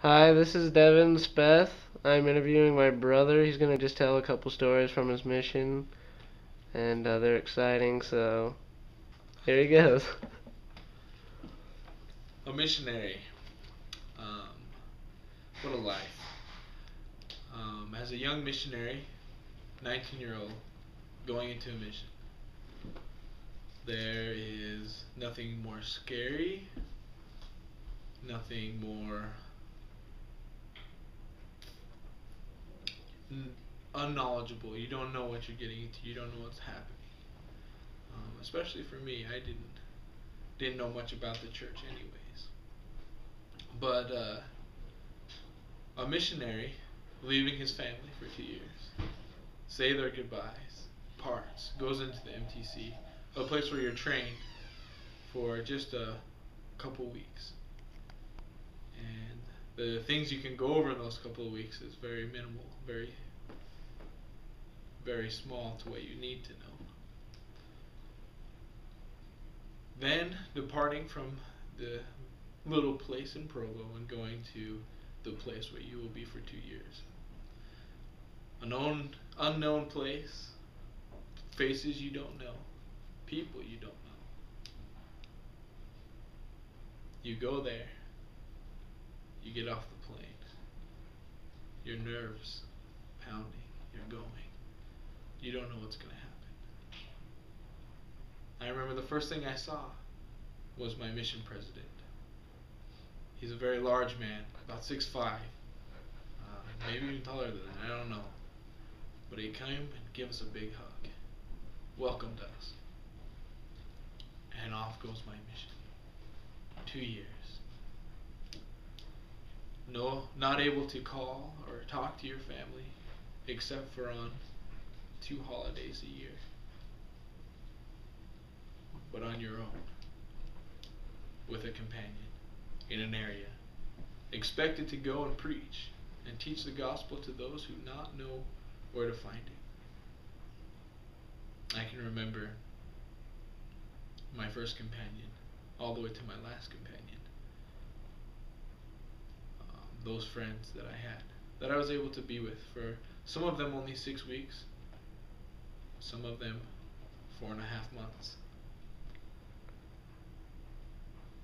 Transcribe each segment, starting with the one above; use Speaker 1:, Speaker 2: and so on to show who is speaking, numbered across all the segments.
Speaker 1: Hi, this is Devin Speth. I'm interviewing my brother. He's gonna just tell a couple stories from his mission, and they're exciting, so here he goes.
Speaker 2: A missionary. Um, what a life. As a young missionary, 19-year-old, going into a mission, there is nothing more scary, nothing more unknowledgeable. You don't know what you're getting into. You don't know what's happening. Especially for me, I didn't know much about the church, anyways. But a missionary leaving his family for 2 years, say their goodbyes, parts, goes into the MTC, a place where you're trained for just a couple weeks. And the things you can go over in those couple of weeks is very minimal, very, very small to what you need to know. Then departing from the little place in Provo and going to the place where you will be for 2 years. Unknown place, faces you don't know, people you don't know. You go there, you get off the plane, your nerves pounding, you're going. You don't know what's going to happen. I remember the first thing I saw was my mission president. He's a very large man, about 6'5", maybe even taller than that, I don't know. But he came and gave us a big hug, welcomed us, and off goes my mission. 2 years. No, not able to call or talk to your family except for on 2 holidays a year. But on your own, with a companion, in an area, expected to go and preach and teach the gospel to those who not know where to find it. I can remember my first companion, all the way to my last companion. Those friends that I had, that I was able to be with for some of them only 6 weeks, some of them 4.5 months.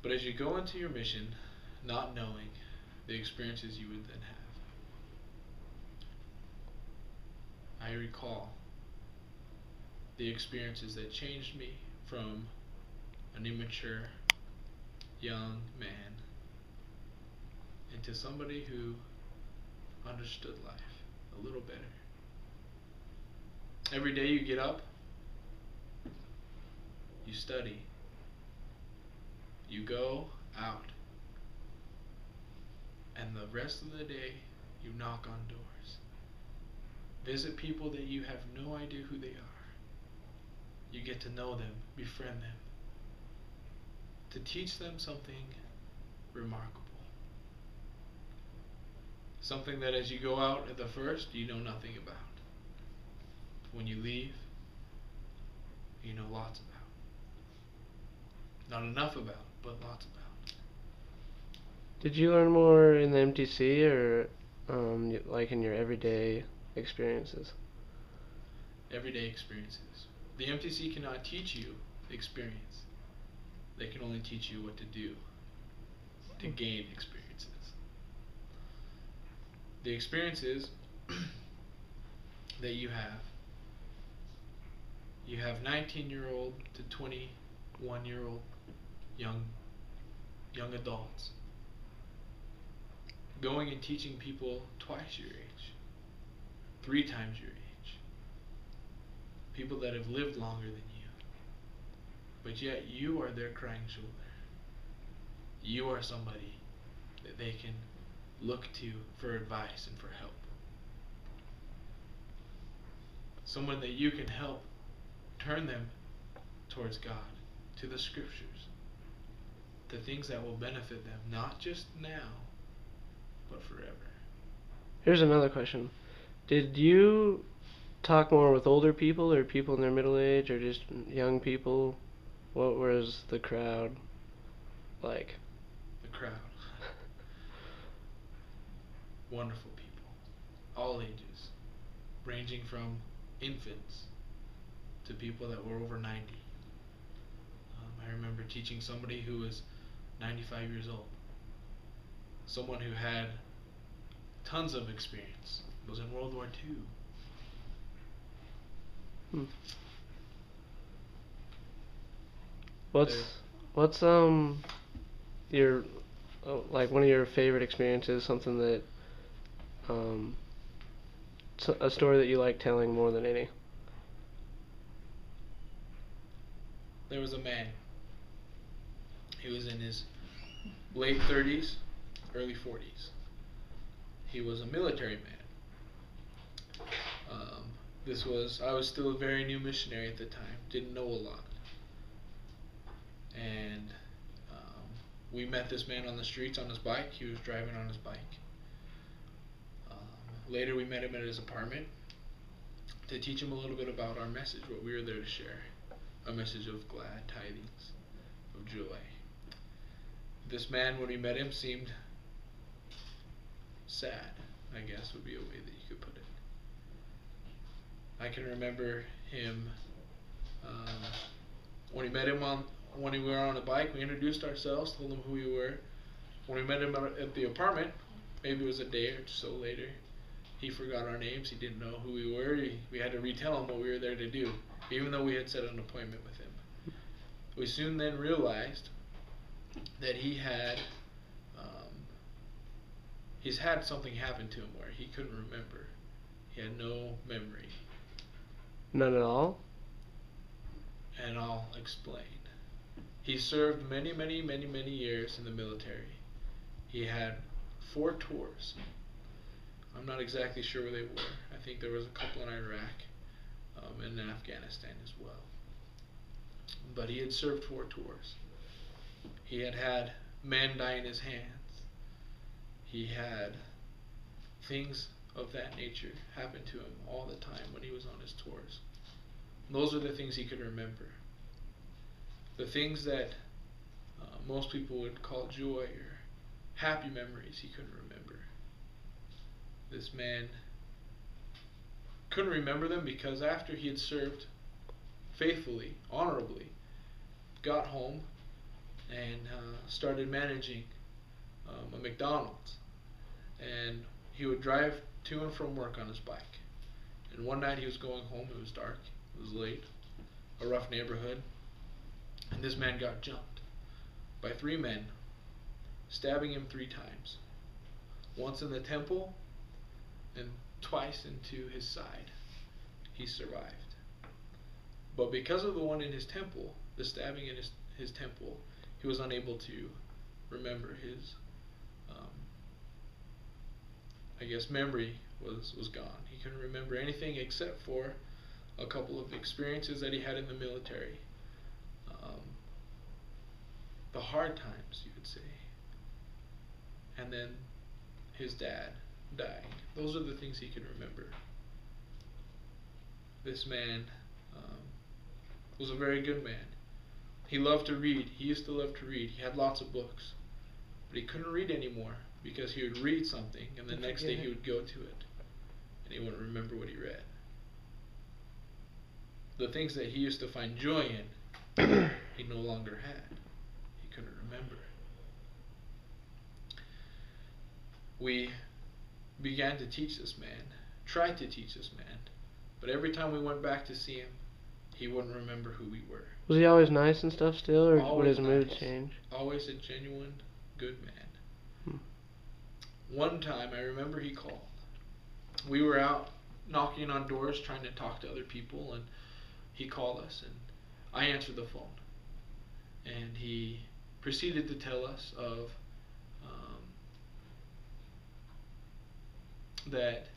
Speaker 2: But as you go into your mission, not knowing the experiences you would then have, I recall the experiences that changed me from an immature young man into somebody who understood life a little better. Every day you get up, you study, you go out, and the rest of the day you knock on doors. Visit people that you have no idea who they are. You get to know them, befriend them, to teach them something remarkable. Something that as you go out at the first, you know nothing about. When you leave, you know lots about. Not enough about, but lots about.
Speaker 1: Did you learn more in the MTC or like in your everyday experiences?
Speaker 2: Everyday experiences. The MTC cannot teach you experience. They can only teach you what to do to gain experiences. The experiences that you have 19-year-old to 21-year-old young adults going and teaching people twice your age, 3 times your age, people that have lived longer than you, but yet you are their crying shoulder. You are somebody that they can look to for advice and for help. Someone that you can help turn them towards God, to the scriptures, to things that will benefit them, not just now, but forever.
Speaker 1: Here's another question. Did you talk more with older people or people in their middle age or just young people? What was the crowd like?
Speaker 2: The crowd. wonderful people, all ages, ranging from infants to people that were over 90. I remember teaching somebody who was 95 years old, someone who had tons of experience, was in World War II.
Speaker 1: What's your like one of your favorite experiences? Something that a story that you like telling more than any.
Speaker 2: There was a man. He was in his late 30s, early 40s. He was a military man. I was still a very new missionary at the time, didn't know a lot. And we met this man on the streets on his bike. He was driving on his bike. Later we met him at his apartment to teach him a little bit about our message, what we were there to share. A message of glad tidings, of joy. This man, when we met him, seemed sad, I guess would be a way that you could put it. I can remember him, when we were on the bike, we introduced ourselves, told him who we were. When we met him at the apartment, maybe it was a day or so later, he forgot our names, he didn't know who we were, we had to retell him what we were there to do, even though we had set an appointment with him. We soon then realized that he's had something happen to him where he couldn't remember. He had no memory.
Speaker 1: None at all?
Speaker 2: And I'll explain. He served many years in the military. He had 4 tours. I'm not exactly sure where they were. I think there was a couple in Iraq and in Afghanistan as well. But he had served 4 tours. He had had men die in his hands. He had things of that nature happen to him all the time when he was on his tours. Those are the things he could remember. The things that most people would call joy or happy memories, he couldn't remember. This man couldn't remember them because after he had served faithfully, honorably, got home and started managing a McDonald's. And he would drive to and from work on his bike. And one night he was going home, it was dark, it was late, a rough neighborhood, and this man got jumped by 3 men, stabbing him 3 times. Once in the temple and twice into his side. He survived. But because of the one in his temple, the stabbing in his temple, he was unable to remember his memory was gone. He couldn't remember anything except for a couple of experiences that he had in the military. The hard times, you could say. And then his dad dying. Those are the things he could remember. This man was a very good man. He loved to read. He used to love to read. He had lots of books. But he couldn't read anymore because he would read something and the next day he would go to it and he wouldn't remember what he read. The things that he used to find joy in, he no longer had. He couldn't remember. We began to teach this man, tried to teach this man, but every time we went back to see him, he wouldn't remember who we were.
Speaker 1: Was he always nice and stuff still, or
Speaker 2: Always
Speaker 1: would his
Speaker 2: nice.
Speaker 1: mood change?
Speaker 2: Always a genuine, good man. One time, I remember he called. We were out knocking on doors trying to talk to other people, and he called us, and I answered the phone. And he proceeded to tell us of that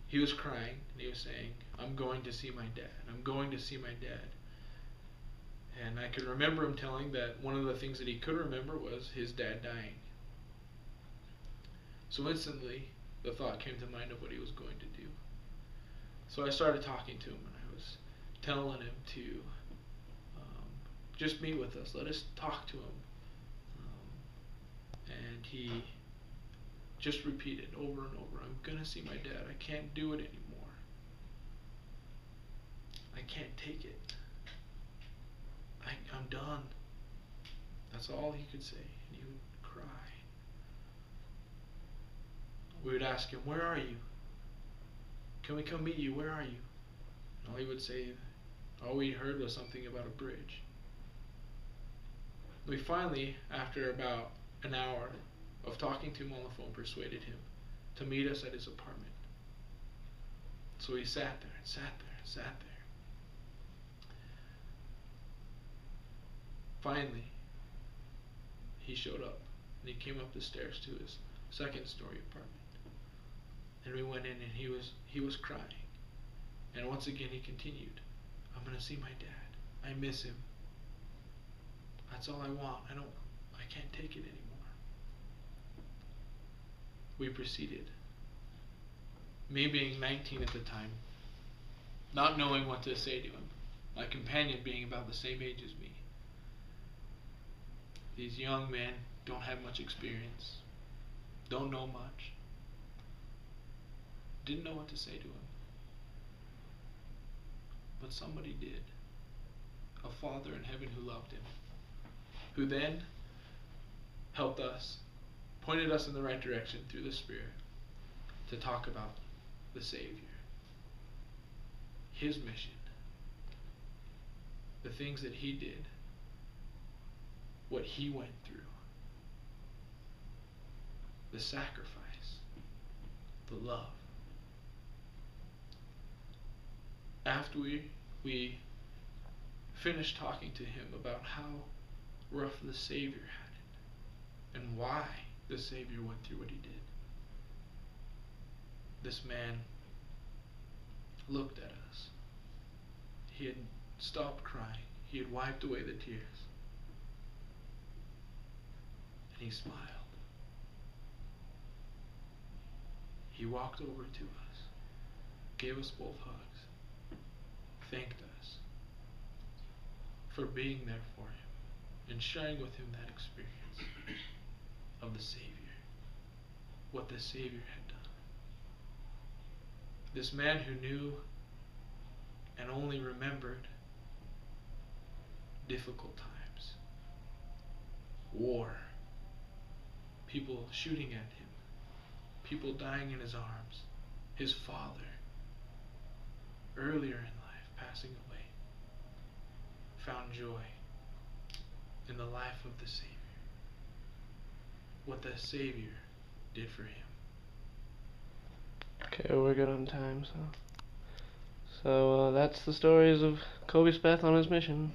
Speaker 2: he was crying, and he was saying, "I'm going to see my dad. I'm going to see my dad." And I could remember him telling that one of the things that he could remember was his dad dying. So instantly, the thought came to mind of what he was going to do. So I started talking to him, and I was telling him to just meet with us. Let us talk to him. And he just repeated over and over, I'm going to see my dad. I can't do it anymore. I can't take it. I'm done. That's all he could say, and he would cry. We would ask him, where are you? Can we come meet you? Where are you? And all he would say, all we heard was something about a bridge. We finally, after about an hour of talking to him on the phone, persuaded him to meet us at his apartment. So he sat there and sat there and sat there. Finally, he showed up, and he came up the stairs to his second-story apartment. And we went in, and he was crying. And once again he continued, I'm going to see my dad. I miss him. That's all I want. I can't take it anymore. We proceeded. Me being 19 at the time, not knowing what to say to him, my companion being about the same age as me. These young men don't have much experience, don't know much, didn't know what to say to him. But somebody did. A Father in heaven who loved him, who then helped us, pointed us in the right direction through the Spirit to talk about the Savior, his mission, the things that he did, what he went through, the sacrifice, the love. After we finished talking to him about how rough the Savior had it and why the Savior went through what he did, this man looked at us. He had stopped crying. He had wiped away the tears. And he smiled. He walked over to us, gave us both hugs, thanked us for being there for him and sharing with him that experience of the Savior, what the Savior had done. This man who knew and only remembered difficult times, war, people shooting at him, people dying in his arms, his father, earlier in life, passing away, found joy in the life of the Savior, what the Savior did for him.
Speaker 1: Okay, we're good on time, so that's the stories of Kobe Speth on his mission.